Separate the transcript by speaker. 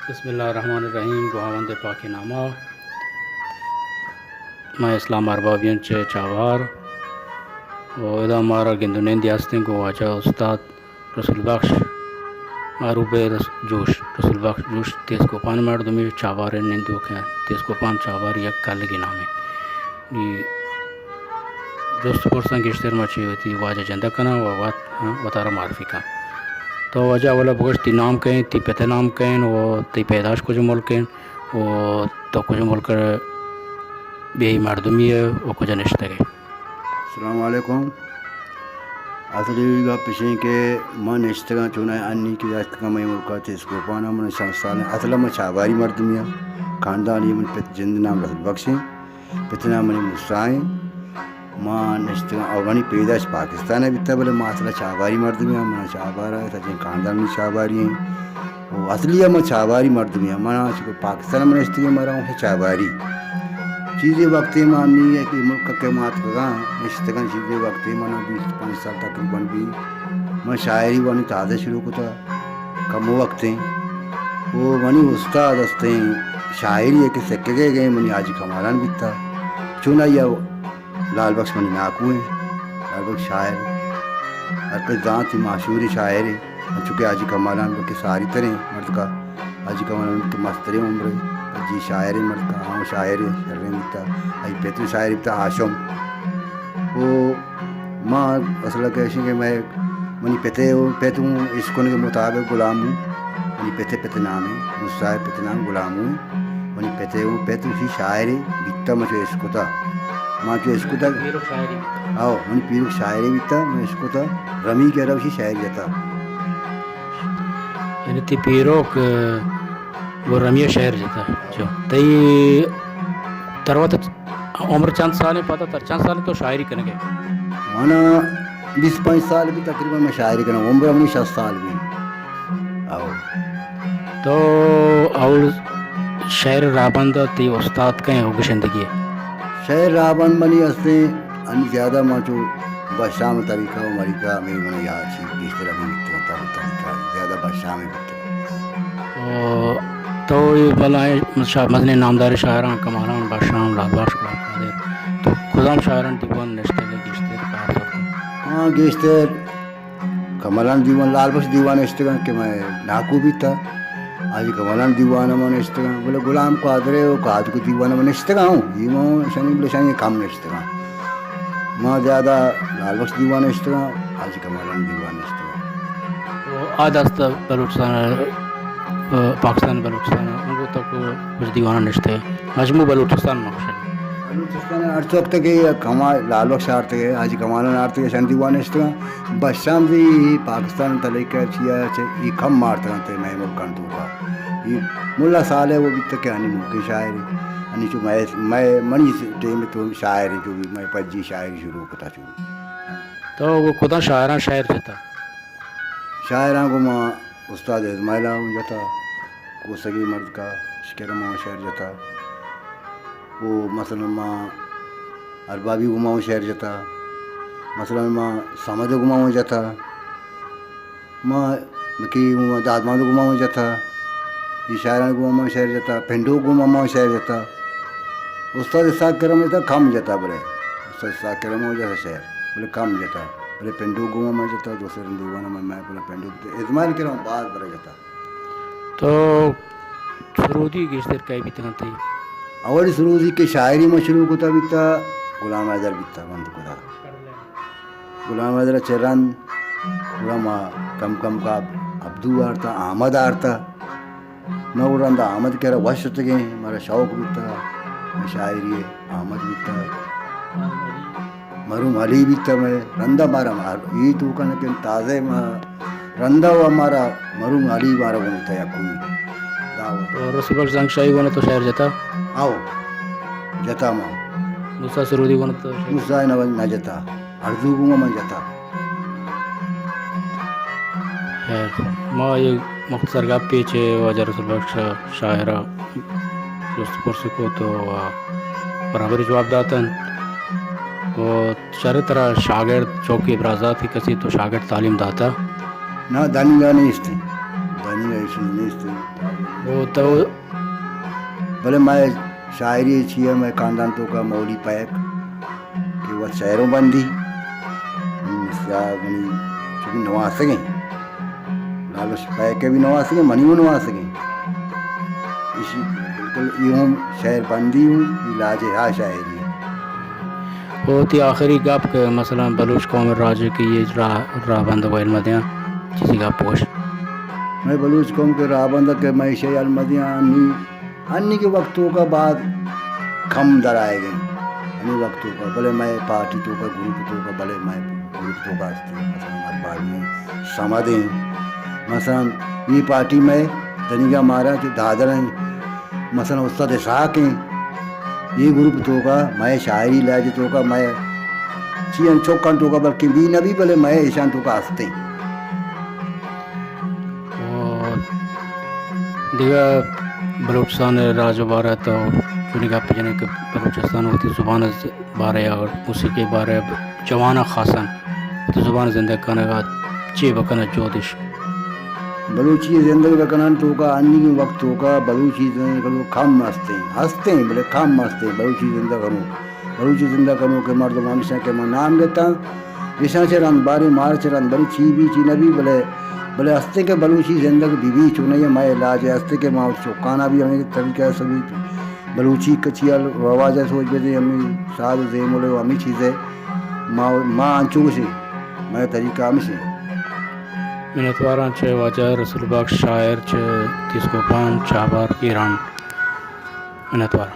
Speaker 1: بسم اللہ الرحمن الرحیم گواوند پاک نامہ میں اسلام اربابین چاوار و ادا ہمارا گندنین دیاستیں کو واجہ استاد رسول بخش معروف جوش رسول بخش جوش تیز کو پان مردمی چاوار نندو ہیں تیز کو پان چاوار یک کالگی نامی دوست پرسن گشتر مچی ہوتی واجہ جندہ کنا و وطارہ معرفی کا تو وجہ والا بگوش تی نام کہیں تی پتہ نام کہیں و تی پیداش کچھ ملک کہیں و تو کچھ ملک بھی مردمی ہے و کچھ نشتہ گئے.
Speaker 2: السلام علیکم. اصلی گا پیشیں کہ میں نشتگاں چونا ہے انی کی داشت کا میں ملکات اس کو پانا من شمسان اصلا میں چاواری مردمیاں خاندانی من پت جند نام رسول بخشیں پت نام منی مسائیں ماں نشتگاں اوغانی پیداش پاکستان ہے بیتا بلے ماں اصلا چاواری مردمیاں من چاوارا ہے سچیں خاندانی چاواری ہیں و اصلی میں چاواری مردمیاں ماں پاکستان میں نشتگاں مرا ہوں چاواری چیزیں وقتی مانی ہے کہ ملک کے مات کا نشتگاں چیزیں وقتی مانا 25 سال تقریباً بھی میں شاعری وانی تازہ شروع کو تھا کم وقتیں وہ منی استاد ہستیں شاعری ہے کہ سکے گئے منی آجی کمالان بیتا چونا یا لال بخش منی ناکو ہیں لال بخش شاعر ہر کس ذات معشوری شاعر ہے چونکہ آجی کمالان بلکہ ساری طرح مرد کا آجی کمالان بلکہ مسترے عمر جی شاعر مرد کا ہاں شاعر شرین بیتا آئی پیتو شاعر بیتا آشم وہ ماں اصلا کہشیں کہ میں منی پیتوں عشقوں کے مطابق غلام ہوں منی پیتے نام ہے مصاحب پیتے نام غلام ہوں منی پیتوں ہی شاعر بیتا مجھے عشق تھا ماں جو عشق تھا آؤ منی پیرو شاعر بیتا میں عشق تھا رمی کہہ رہا اسی شاعر جاتا
Speaker 1: یعنی تی پیروک وہ رمیہ شہر جاتا جو تی تروت عمر چند سالیں پتہ تر چند سالیں تو شاعری کرنے گئے
Speaker 2: مانا 25 سال بھی تقریباً میں شاعری کرنا عمر اپنی 60 سال بھی آؤ
Speaker 1: تو اور شعر رابند تی استاد کہیں ہوگی زندگی ہے
Speaker 2: شعر رابند بنی ہستے ان زیادہ ماں چو بشام طریقہ و مریقہ میری منہ یہاں چیز بیشتر ابھی بکتے ہوتا طریقہ زیادہ بشام بکتے
Speaker 1: تو یہ بلائے مدنی نامدار شاعران کمالان بادشاہان لال بخش قادر تو کدام شاعران دیوان نشتے گئے گشتر کار سکتے
Speaker 2: ہاں گیشتر کمالان دیوان لال بخش دیوان نشتے گا کہ میں ناکو بھی تھا آجی کمالان دیوان میں نشتے گا بولے غلام قادر ہے وہ قادر کو دیوان میں نشتے گا ہوں یہ ماں شنی بلے شنی کام نشتے گا ماں زیادہ لال بخش دیوان نشتے گا آجی کمالان دیوان نشتے گا
Speaker 1: تو آج است بلوچستان پاکستان بلوچستان ان کو تک کچھ دیوانہ نشتے مجموع بلوچستان مقصد
Speaker 2: بلوچستان ارچ وقت کے کمال لال بخش آرتے گئے آجی کمالان آرتے گئے شن دیوان نشتے گا بشام بھی پاکستان تلیکہ چیا یہ کم مارتے گا میں ملکان تو کا یہ ملا سال ہے وہ بھی تک آنی ملکی شاعری آنی چو میں منی ٹیم تو شاعری جو بھی میں پجی شاعری شروع کتا چوں
Speaker 1: تو وہ کدا شاعران شاعر جاتا
Speaker 2: شاعران کو ماں استاد اسماعیلہ ہوں جاتا کو سگی مرد کا شکر ماں شعر جاتا وہ مثلا ماں اربابی گماؤں شعر جاتا مثلا ماں سمجھ گماؤں جاتا ماں کی دادمان گماؤں جاتا یہ شاعران گماؤں شعر جاتا پھنڈو گماؤں شعر جاتا استاد اسحاق کرم جاتا کم جاتا بولے استاد اسحاق کرم ہو جاتا شعر بولے کم جاتا بولے پنڈو گماؤں جاتا دوسرے دیوانا میں بولا پنڈو اسماعیل کرم بعد برا جاتا
Speaker 1: تو سرودی گشتر کئی بھی تنہ تھی
Speaker 2: اول سرودی کے شاعری میں شروع کتا بیتا غلام حیدر بیتا بند کتا غلام حیدر چرن غلام کم کا عبدو آرتا احمد آرتا میں غلام دا احمد کہہ رہا وشت گئے ہمارا شوق بیتا شاعری ہے احمد بیتا مرحوم علی بیتا میں رندہ مارا یہ تو کہنا کہ تازے رندہ و ہمارا مرحوم علی مارا بنتا یا کوئی
Speaker 1: اور رسول بخش زنگ شاہی گونا تو شاعر جاتا
Speaker 2: آؤ جتا ماں
Speaker 1: موسیٰ سرودی گونا تو
Speaker 2: موسیٰ نہ جتا اردو گونا میں جتا
Speaker 1: خیر ماں یہ مختصر گپ پیچھے واجہ رسول بخش شاعرہ دوست پرسی کو تو برابری جواب داتن اور شرح طرح شاگرد چوکی ابرازات کی کسی تو شاگرد تعلیم داتا
Speaker 2: نہ دانی نہیں اس تھی دنی ایسی نیست
Speaker 1: وہ تو
Speaker 2: بھلے میں شاعری چھیے میں خاندان تو کا مولی پیک کہ وہ شہروں بندی چونکہ نوا سکیں لالو پیک کے بھی نوا سکیں منی بھی نوا سکیں اسی بالکل یوں شہر بندی ہوں علاج ہا شاعری
Speaker 1: بہت ہی آخری گپ کہ مثلا بلوچ قوم راجے کی یہ راہ بند و علمدیاں کسی کا پوش
Speaker 2: میں بلوچ قوم کے راہ بندہ کہ میں شہ المدیاں انی کے وقتوں کا بعد کم در آئے گئے انی وقتوں کا بھلے میں پارٹی تو کا گروپ تو کا بھلے میں گروپ تو کا مثلا ہمارے بعد میں سمادیں مثلا یہ پارٹی میں دنیگا مارا کہ دادر ہیں مثلا استاد اسحاق ہیں یہ گروپ تو کا میں شاعری لہجے تو کا میں چین چوکن تو کا بلکہ بھی نبی بھلے میں ایشان تو کا ہستے
Speaker 1: دیگر بلوچستان راج بارہ تو چونی کا پجنے کہ بلوچستان ہوتی زبان بارے اور موسیقی بارے جوانا خاصاً ہوتی زبان زندہ کرنے کا چی بکنا جودش
Speaker 2: بلوچی زندگی بکنان تو کا انی کے وقت تو کا بلوچی زندگی کرو کم ہستے ہیں بلے کم ہستے ہیں بلوچی زندہ کروں بلوچی زندہ کروں کہ مرد مانشاں کے میں نام لیتا جیسا سے رن بارے مار سے رن بڑی چی بھی چی نبی بلے ہستے کے بلوچی زندگی بھی چونی ہے میں علاج ہے ہستے کے ماں چوکانا بھی ہمیں طریقہ سبھی بلوچی کچیا رواج ہے سوچ بیتے ہمیں سال زیم لے ہمیں چیزیں ماں انچو سے میں طریقہ ہمیں سے
Speaker 1: منتواران چه واجه رسول بخش شاعر چه تیسکوپان چهبار ایران منتوار